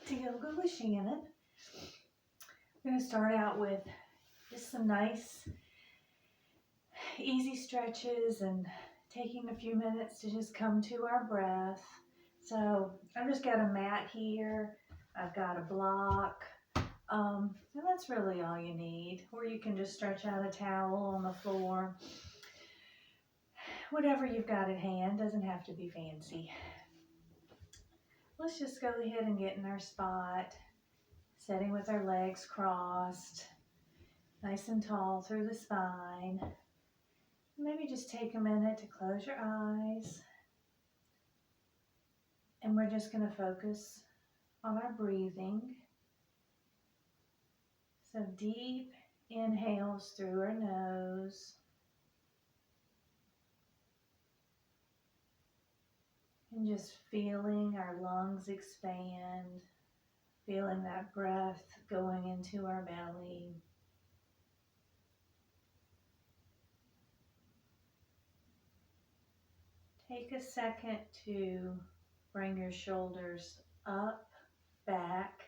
to Yoga with Shannon. We're going to start out with just some nice, easy stretches and taking a few minutes to just come to our breath. So I've just got a mat here. I've got a block. And that's really all you need. Or you can just stretch out a towel on the floor. Whatever you've got at hand, doesn't have to be fancy. Let's just go ahead and get in our spot, sitting with our legs crossed, nice and tall through the spine. Maybe just take a minute to close your eyes. And we're just going to focus on our breathing. So deep inhales through our nose. And just feeling our lungs expand, feeling that breath going into our belly. Take a second to bring your shoulders up, back,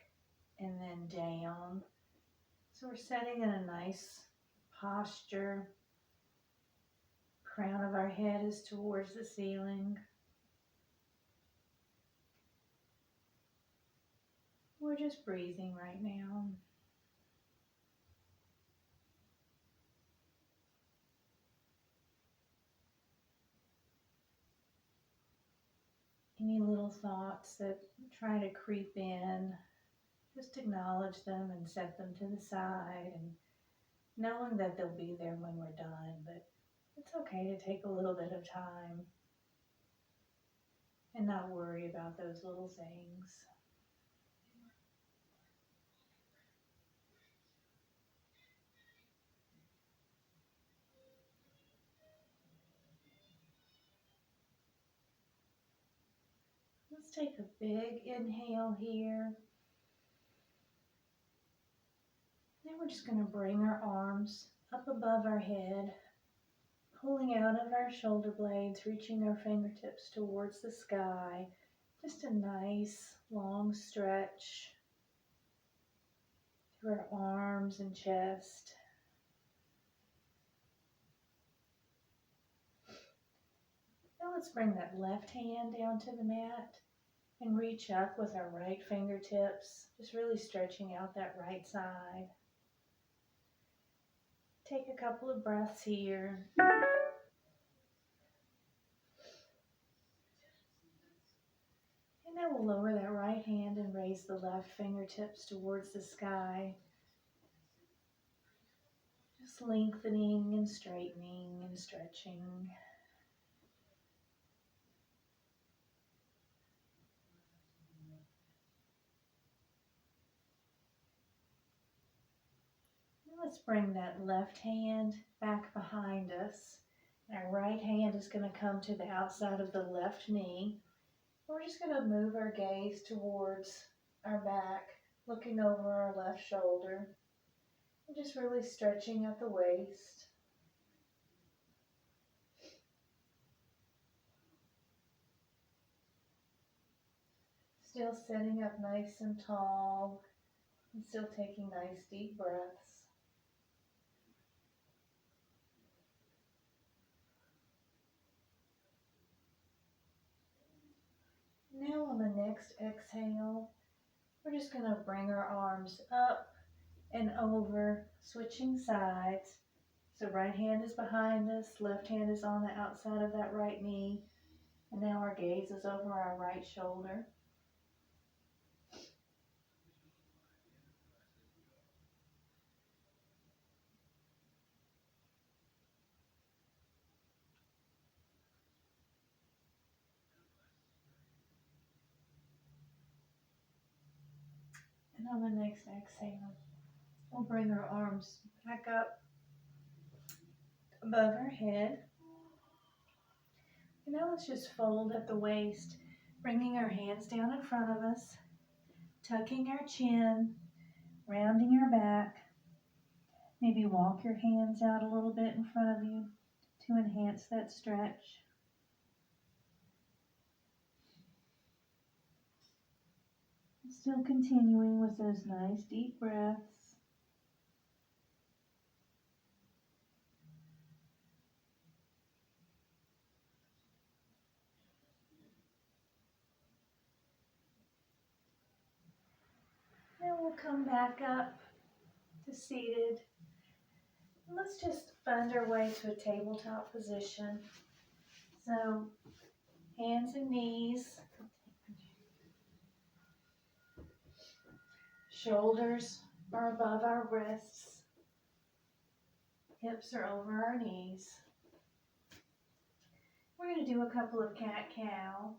and then down. So we're sitting in a nice posture. Crown of our head is towards the ceiling. We're just breathing right now. Any little thoughts that try to creep in, just acknowledge them and set them to the side, and knowing that they'll be there when we're done, but it's okay to take a little bit of time and not worry about those little things. Let's take a big inhale here. Then we're just going to bring our arms up above our head, pulling out of our shoulder blades, reaching our fingertips towards the sky. Just a nice long stretch through our arms and chest. Now let's bring that left hand down to the mat and reach up with our right fingertips, just really stretching out that right side. Take a couple of breaths here. And then we'll lower that right hand and raise the left fingertips towards the sky. Just lengthening and straightening and stretching. Let's bring that left hand back behind us. Our right hand is going to come to the outside of the left knee. We're just going to move our gaze towards our back, looking over our left shoulder, and just really stretching at the waist. Still sitting up nice and tall, and still taking nice deep breaths. Now on the next exhale, we're just going to bring our arms up and over, switching sides. So right hand is behind us, left hand is on the outside of that right knee, and now our gaze is over our right shoulder. And on the next exhale, we'll bring our arms back up above our head. And now let's just fold at the waist, bringing our hands down in front of us, tucking our chin, rounding our back. Maybe walk your hands out a little bit in front of you to enhance that stretch. Still continuing with those nice deep breaths. Then we'll come back up to seated. Let's just find our way to a tabletop position. So, hands and knees, shoulders are above our wrists, hips are over our knees. We're going to do a couple of cat-cow.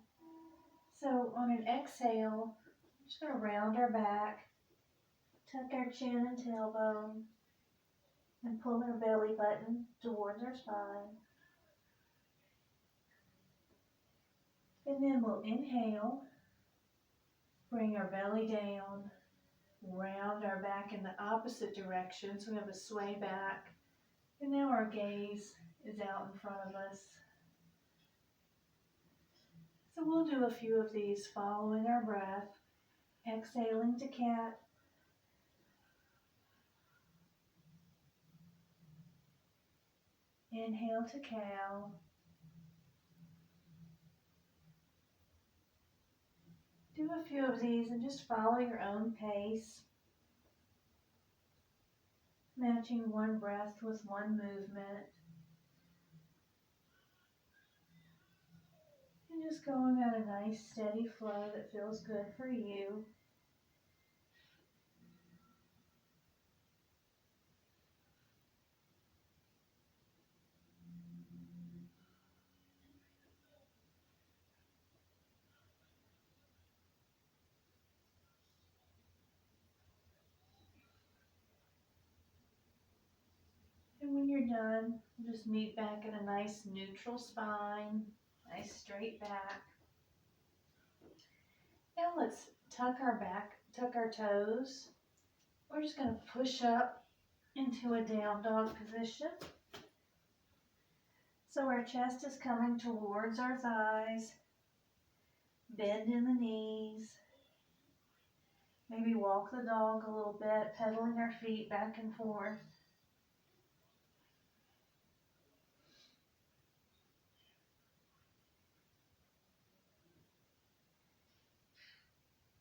So on an exhale, we're just going to round our back, tuck our chin and tailbone, and pull our belly button towards our spine. And then we'll inhale, bring our belly down, round our back in the opposite direction, so we have a sway back. And now our gaze is out in front of us. So we'll do a few of these following our breath. Exhaling to cat. Inhale to cow. Do a few of these and just follow your own pace. Matching one breath with one movement. And just going at a nice steady flow that feels good for you. And when you're done, just meet back at a nice neutral spine, nice straight back. Now let's tuck our toes. We're just going to push up into a down dog position. So our chest is coming towards our thighs. Bend in the knees. Maybe walk the dog a little bit, pedaling our feet back and forth.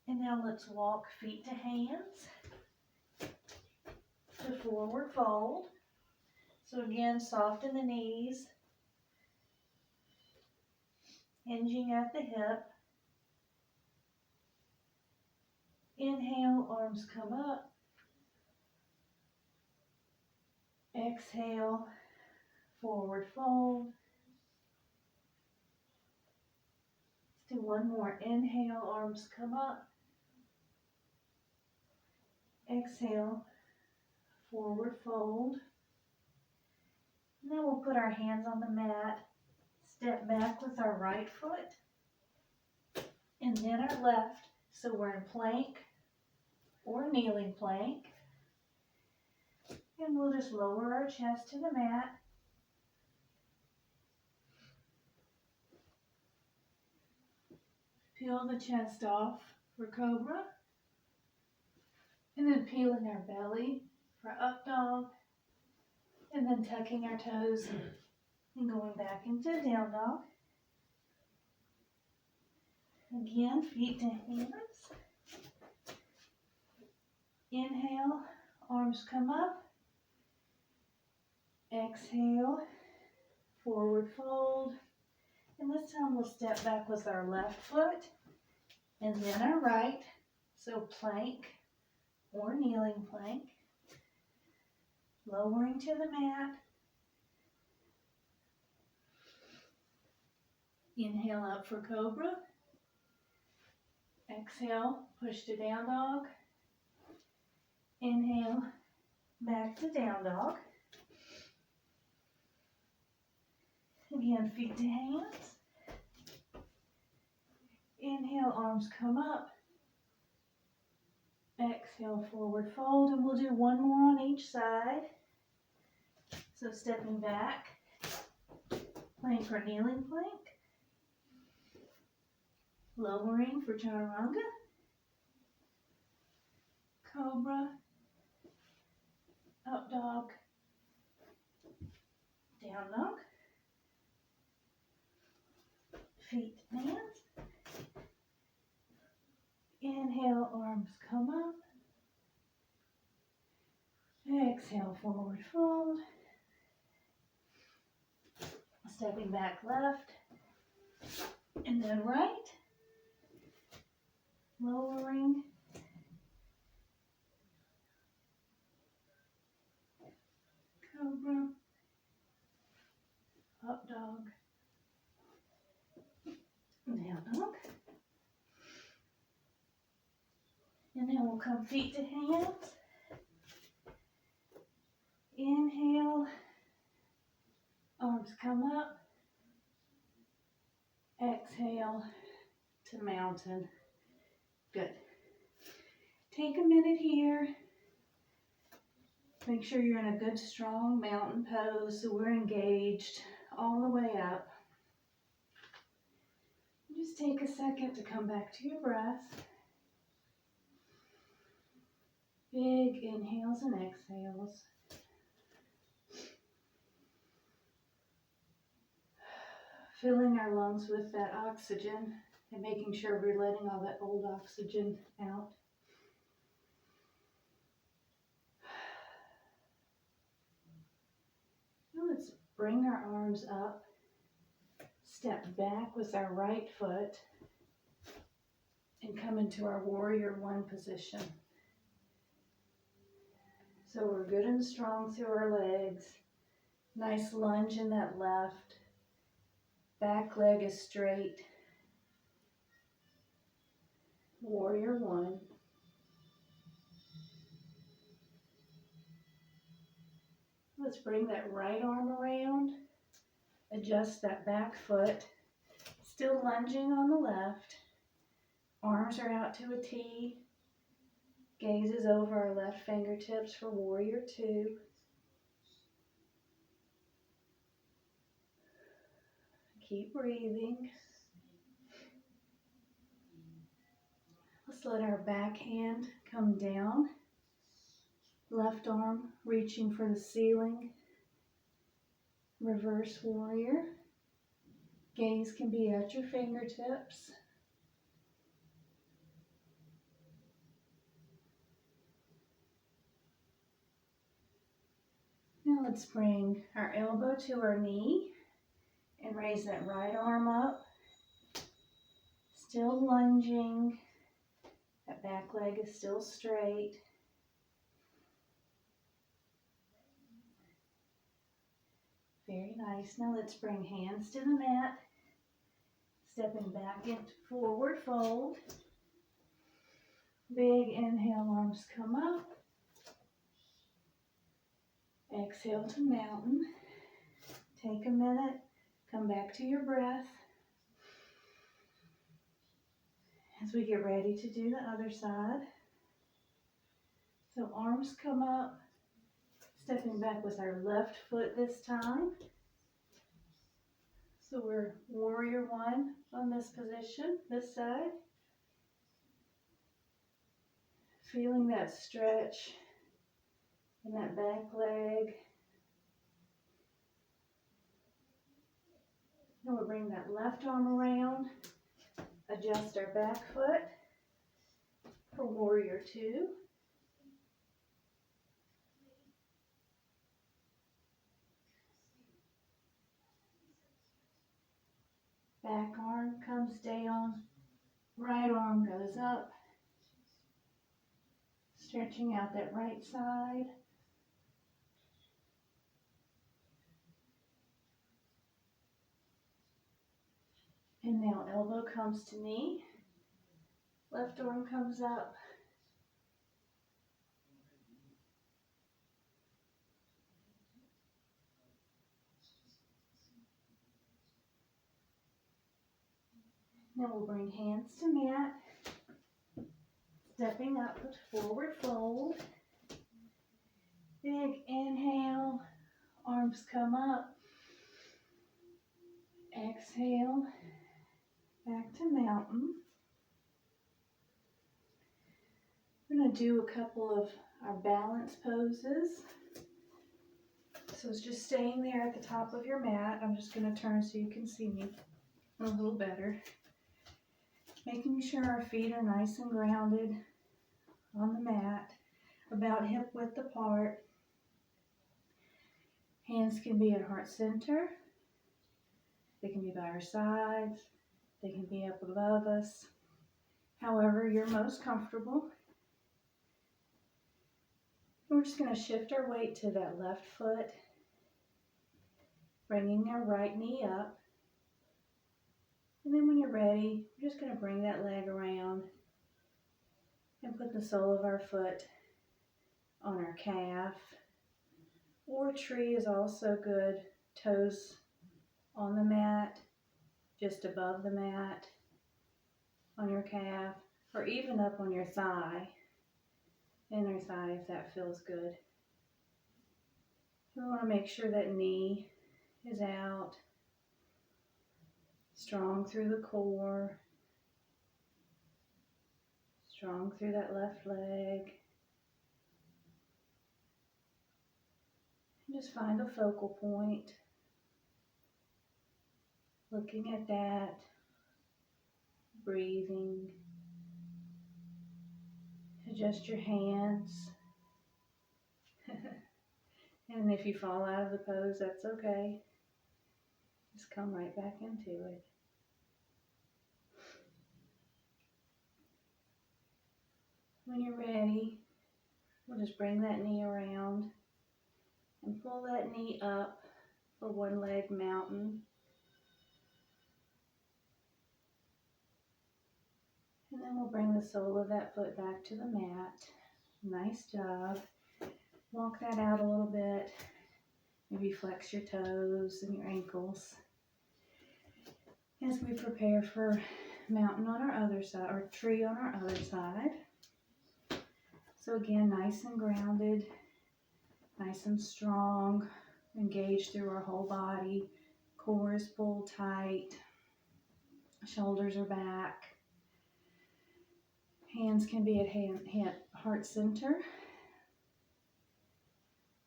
And now let's walk feet to hands to forward fold. So again, soften the knees, hinging at the hip. Inhale, arms come up. Exhale, forward fold. Let's do one more. Inhale, arms come up. Exhale, forward fold. Now we'll put our hands on the mat, step back with our right foot, and then our left. So we're in plank or kneeling plank. And we'll just lower our chest to the mat. Peel the chest off for cobra. And then peeling our belly for up dog. And then tucking our toes and going back into down dog. Again, feet to hands. Inhale, arms come up. Exhale, forward fold. And this time we'll step back with our left foot and then our right. So plank or kneeling plank. Lowering to the mat. Inhale up for cobra. Exhale, push to down dog. Inhale, back to down dog. Again, feet to hands. Inhale, arms come up. Exhale, forward fold, and we'll do one more on each side. So stepping back, plank or kneeling plank. Lowering for chaturanga. cobra, up dog, down dog, feet to hands. Inhale, arms come up. Exhale, forward fold. Stepping back left, and then right. Lowering. Cobra, up dog, down dog. And then we'll come feet to hands. Inhale, arms come up. Exhale to mountain. Good. Take a minute here. Make sure you're in a good, strong mountain pose so we're engaged all the way up. Just take a second to come back to your breath. Big inhales and exhales. Filling our lungs with that oxygen and making sure we're letting all that old oxygen out. Now let's bring our arms up. Step back with our right foot and come into our warrior one position. So we're good and strong through our legs. Nice lunge in that left. Back leg is straight. Warrior one. Let's bring that right arm around. Adjust that back foot. Still lunging on the left. Arms are out to a T. Gaze is over our left fingertips for warrior two. Keep breathing. Let's let our back hand come down. Left arm reaching for the ceiling. Reverse warrior. Gaze can be at your fingertips. Now let's bring our elbow to our knee and raise that right arm up. Still lunging. That back leg is still straight. Very nice. Now let's bring hands to the mat. Stepping back into forward fold. Big inhale, arms come up. Exhale to mountain. Take a minute. Come back to your breath. As we get ready to do the other side. So arms come up. Stepping back with our left foot this time. So we're warrior one on this position, this side. Feeling that stretch in that back leg. Now we'll bring that left arm around. Adjust our back foot for warrior two. Back arm comes down, right arm goes up, stretching out that right side. And now elbow comes to knee, left arm comes up. Now we'll bring hands to mat, stepping up to forward fold. Big inhale, arms come up. Exhale, back to mountain. We're going to to do a couple of our balance poses. So it's just staying there at the top of your mat. I'm just going to turn so you can see me a little better. Making sure our feet are nice and grounded on the mat, about hip width apart. Hands can be at heart center. They can be by our sides. They can be up above us. However you're most comfortable. We're just going to shift our weight to that left foot, bringing our right knee up. And then when you're ready, we're just going to bring that leg around and put the sole of our foot on our calf. Or tree is also good. Toes on the mat, just above the mat, on your calf, or even up on your thigh, inner thigh if that feels good. We want to make sure that knee is out, strong through the core, strong through that left leg. And just find a focal point, looking at that, breathing. Adjust your hands. And if you fall out of the pose, that's okay. Just come right back into it. When you're ready, we'll just bring that knee around and pull that knee up for one leg mountain. And then we'll bring the sole of that foot back to the mat. Nice job. Walk that out a little bit. Maybe flex your toes and your ankles as we prepare for mountain on our other side, or tree on our other side. So again, nice and grounded, nice and strong, engaged through our whole body. Core is pulled tight, shoulders are back. Hands can be at heart center.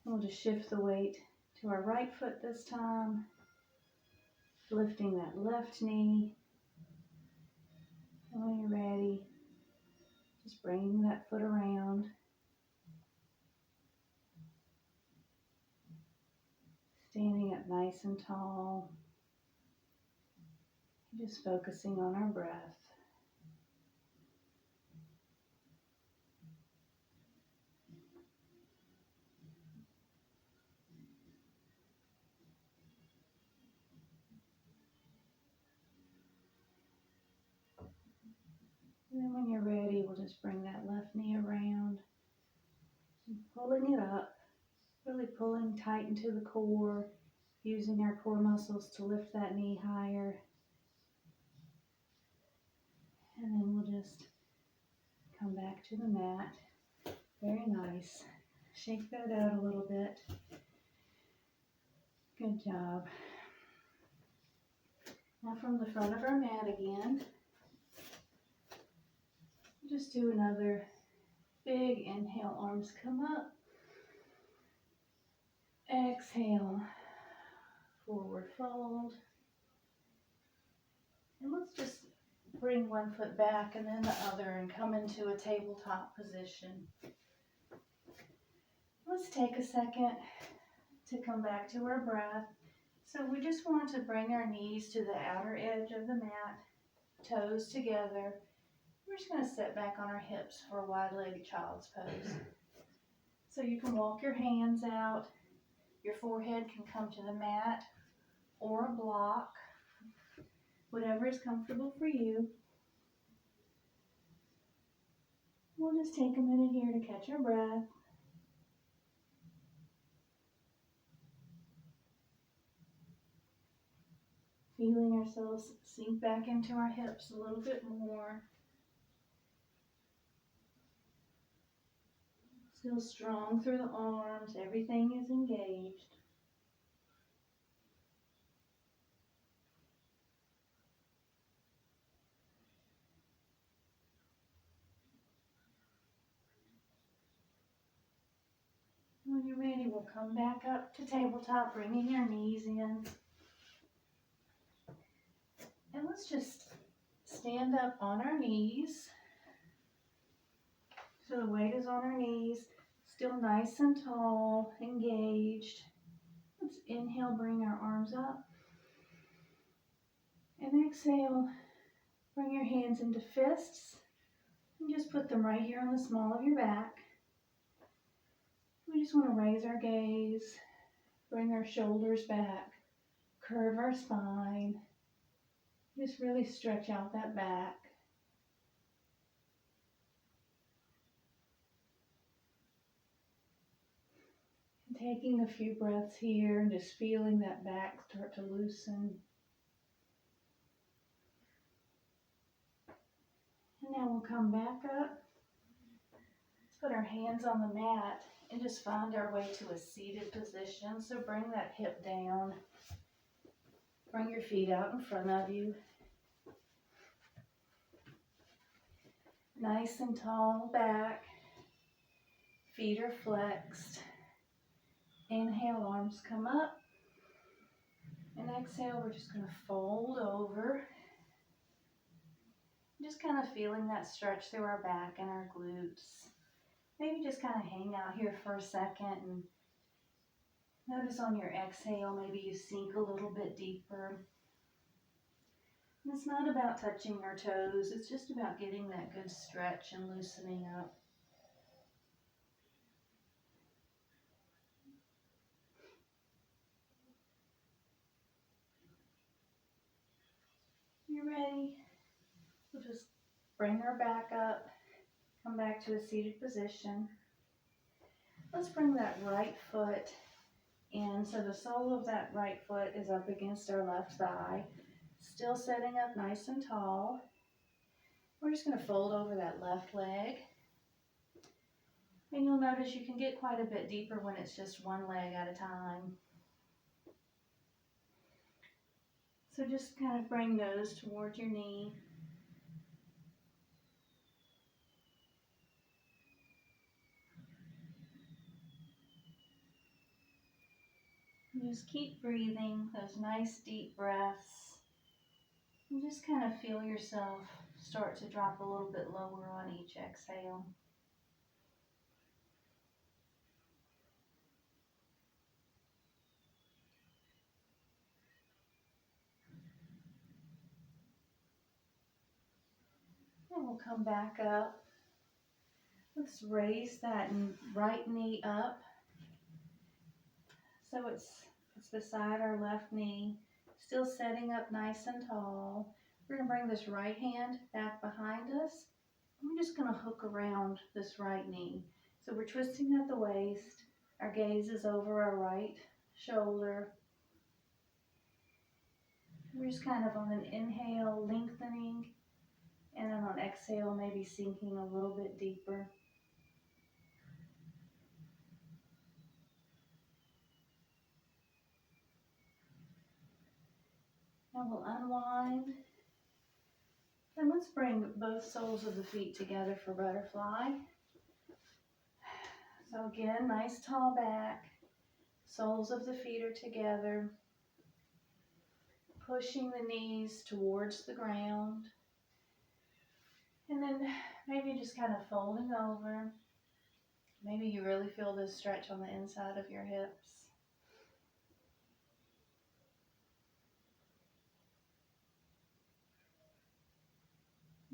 We'll just shift the weight to our right foot this time, lifting that left knee. And when you're ready, just bringing that foot around. Standing up nice and tall. Just focusing on our breath. And then when you're ready, we'll just bring that left knee around, and pulling it up, really pulling tight into the core, using our core muscles to lift that knee higher. And then we'll just come back to the mat. Very nice. Shake that out a little bit. Good job. Now from the front of our mat again, just do another big inhale, arms come up. Exhale, forward fold. And let's just bring one foot back and then the other and come into a tabletop position. Let's take a second to come back to our breath. So we just want to bring our knees to the outer edge of the mat, toes together. We're just going to sit back on our hips for a wide-legged child's pose. So you can walk your hands out. Your forehead can come to the mat or a block, whatever is comfortable for you. We'll just take a minute here to catch our breath. Feeling ourselves sink back into our hips a little bit more. Still strong through the arms, everything is engaged. ready, we'll come back up to tabletop, bringing our knees in. And let's just stand up on our knees. So the weight is on our knees, still nice and tall, engaged. Let's inhale, bring our arms up. And exhale, bring your hands into fists. And just put them right here on the small of your back. We just want to raise our gaze, bring our shoulders back, curve our spine. Just really stretch out that back. And taking a few breaths here and just feeling that back start to loosen. And now we'll come back up. Let's put our hands on the mat and just find our way to a seated position. So bring that hip down. Bring your feet out in front of you. Nice and tall back. Feet are flexed. Inhale, arms come up. And exhale, we're just going to fold over. Just kind of feeling that stretch through our back and our glutes. Maybe just kind of hang out here for a second and notice on your exhale, maybe you sink a little bit deeper. And it's not about touching our toes, it's just about getting that good stretch and loosening up. You ready? We'll just bring our back up, come back to a seated position. Let's bring that right foot in, so the sole of that right foot is up against our left thigh. Still setting up nice and tall. We're just going to fold over that left leg. And you'll notice you can get quite a bit deeper when it's just one leg at a time. So just kind of bring those towards your knee. And just keep breathing those nice deep breaths. And just kind of feel yourself start to drop a little bit lower on each exhale. And we'll come back up. Let's raise that right knee up. So it's beside our left knee, still setting up nice and tall. We're going to bring this right hand back behind us. We're just going to hook around this right knee. So we're twisting at the waist. Our gaze is over our right shoulder. We're just kind of on an inhale, lengthening, and then on exhale, maybe sinking a little bit deeper. Now we'll unwind. And let's bring both soles of the feet together for butterfly. So again, nice tall back. Soles of the feet are together. Pushing the knees towards the ground. And then maybe just kind of folding over. Maybe you really feel this stretch on the inside of your hips.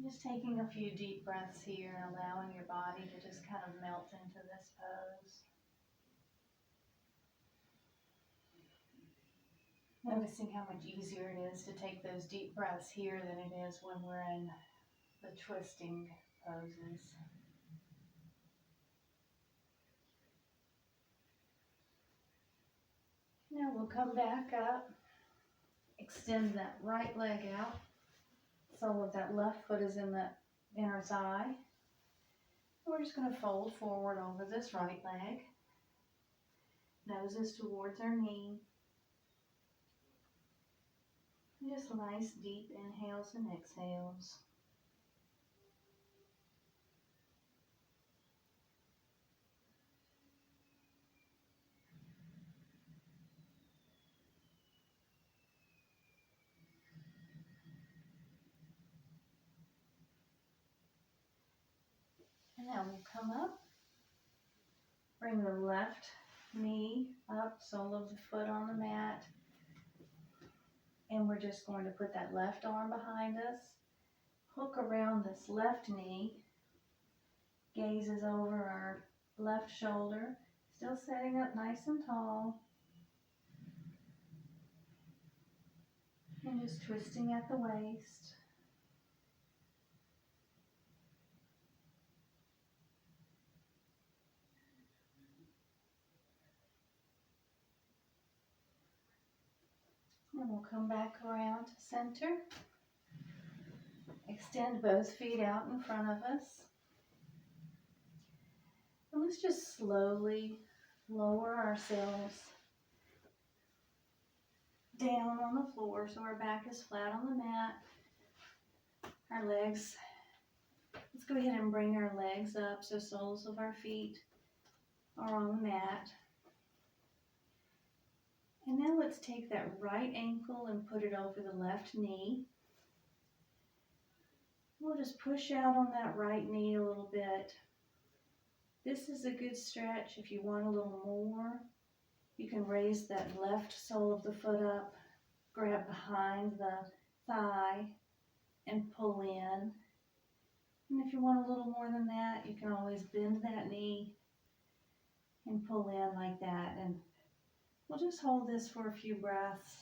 Just taking a few deep breaths here and allowing your body to just kind of melt into this pose. Noticing how much easier it is to take those deep breaths here than it is when we're in the twisting poses. Now we'll come back up, extend that right leg out. Sole of that left foot is in the inner thigh. We're just going to fold forward over this right leg. Noses towards our knee. Just nice deep inhales and exhales. Now we'll come up, bring the left knee up, sole of the foot on the mat, and we're just going to put that left arm behind us, hook around this left knee, gazes over our left shoulder, still setting up nice and tall, and just twisting at the waist. And we'll come back around to center. Extend both feet out in front of us. And let's just slowly lower ourselves down on the floor so our back is flat on the mat. Our legs, let's go ahead and bring our legs up so soles of our feet are on the mat. And now let's take that right ankle and put it over the left knee. We'll just push out on that right knee a little bit. This is a good stretch. If you want a little more, you can raise that left sole of the foot up, grab behind the thigh, and pull in. And if you want a little more than that, you can always bend that knee and pull in like that. And we'll just hold this for a few breaths,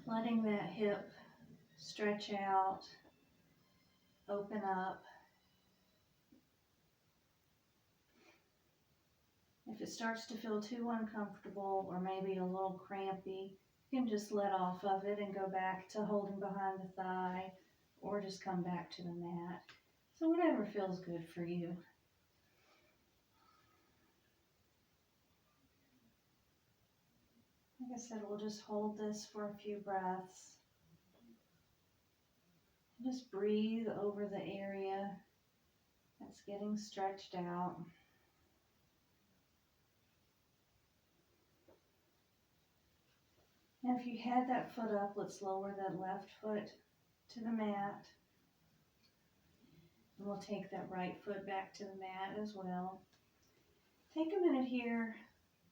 letting that hip stretch out, open up. If it starts to feel too uncomfortable or maybe a little crampy, you can just let off of it and go back to holding behind the thigh or just come back to the mat. So whatever feels good for you. Like I said, we'll just hold this for a few breaths. Just breathe over the area that's getting stretched out. Now if you had that foot up, let's lower that left foot to the mat. And we'll take that right foot back to the mat as well. Take a minute here,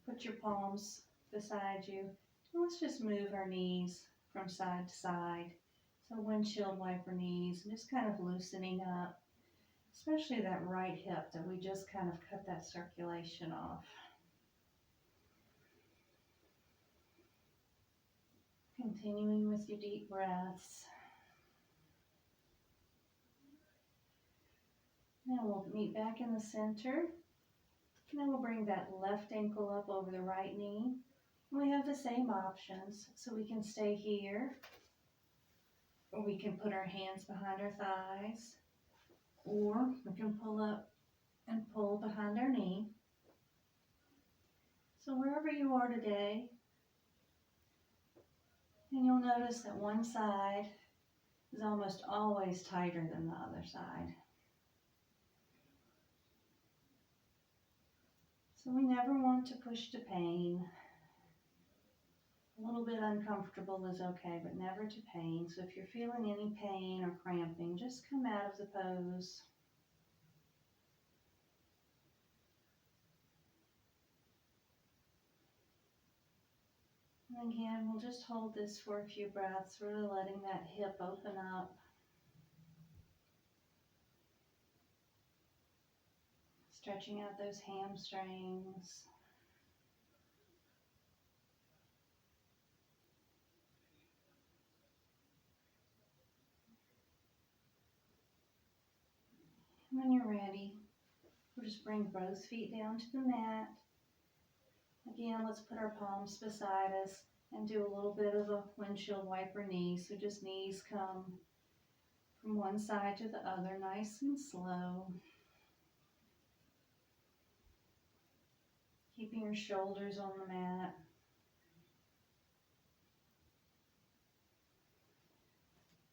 put your palms beside you, and let's just move our knees from side to side. So windshield wiper knees, and just kind of loosening up, especially that right hip that we just kind of cut that circulation off. Continuing with your deep breaths. Now we'll meet back in the center. Now we'll bring that left ankle up over the right knee. And we have the same options, so we can stay here, or we can put our hands behind our thighs, or we can pull up and pull behind our knee. So wherever you are today, and you'll notice that one side is almost always tighter than the other side. So we never want to push to pain. A little bit uncomfortable is okay, but never to pain. So if you're feeling any pain or cramping, just come out of the pose. And again, we'll just hold this for a few breaths, really letting that hip open up. Stretching out those hamstrings. And when you're ready, we'll just bring both feet down to the mat. Again, let's put our palms beside us and do a little bit of a windshield wiper knee. So just knees come from one side to the other, nice and slow. Keeping your shoulders on the mat.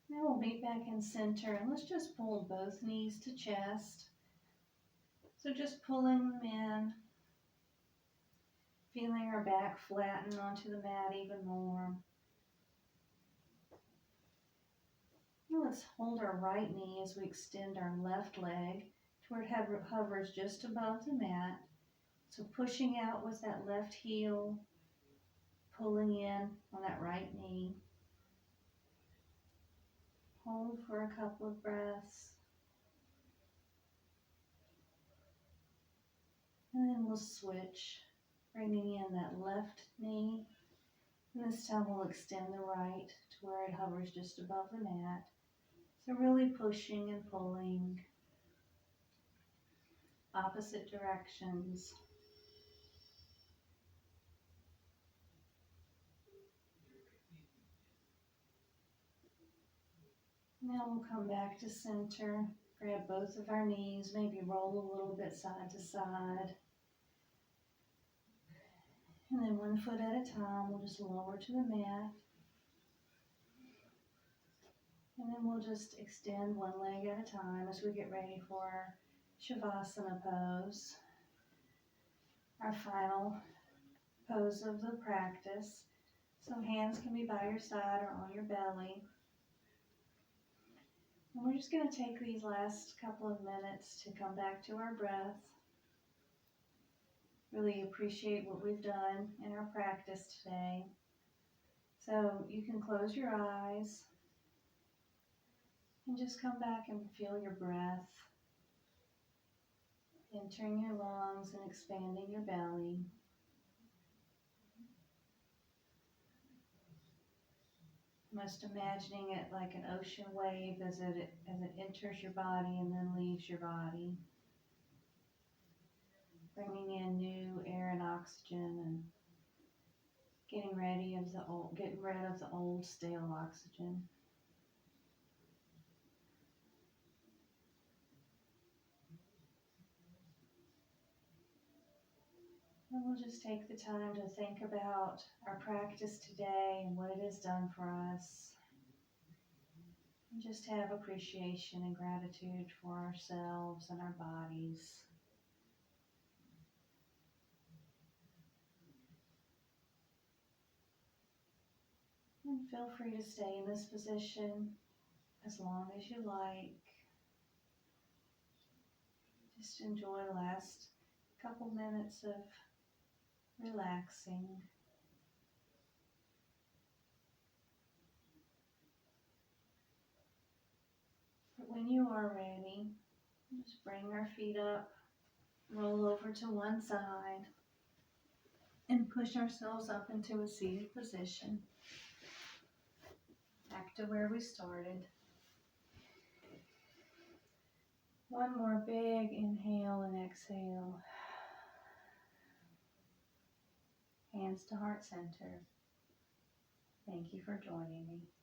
Now we'll meet back in center, and let's just pull both knees to chest. So just pulling them in, feeling our back flatten onto the mat even more. Now let's hold our right knee as we extend our left leg to where it hovers just above the mat. So pushing out with that left heel, pulling in on that right knee. Hold for a couple of breaths. And then we'll switch, bringing in that left knee. And this time we'll extend the right to where it hovers just above the mat. So really pushing and pulling, opposite directions. Now we'll come back to center, grab both of our knees, maybe roll a little bit side to side. And then one foot at a time, we'll just lower to the mat. And then we'll just extend one leg at a time as we get ready for our Shavasana pose, our final pose of the practice. So hands can be by your side or on your belly. And we're just going to take these last couple of minutes to come back to our breath. Really appreciate what we've done in our practice today. So you can close your eyes and just come back and feel your breath entering your lungs and expanding your belly. Almost imagining it like an ocean wave as it enters your body and then leaves your body. Bringing in new air and oxygen and getting rid of the old stale oxygen. And we'll just take the time to think about our practice today and what it has done for us. And just have appreciation and gratitude for ourselves and our bodies. And feel free to stay in this position as long as you like. Just enjoy the last couple minutes of relaxing. But when you are ready, just bring our feet up, roll over to one side, and push ourselves up into a seated position. Back to where we started. One more big inhale and exhale. Hands to heart center. Thank you for joining me.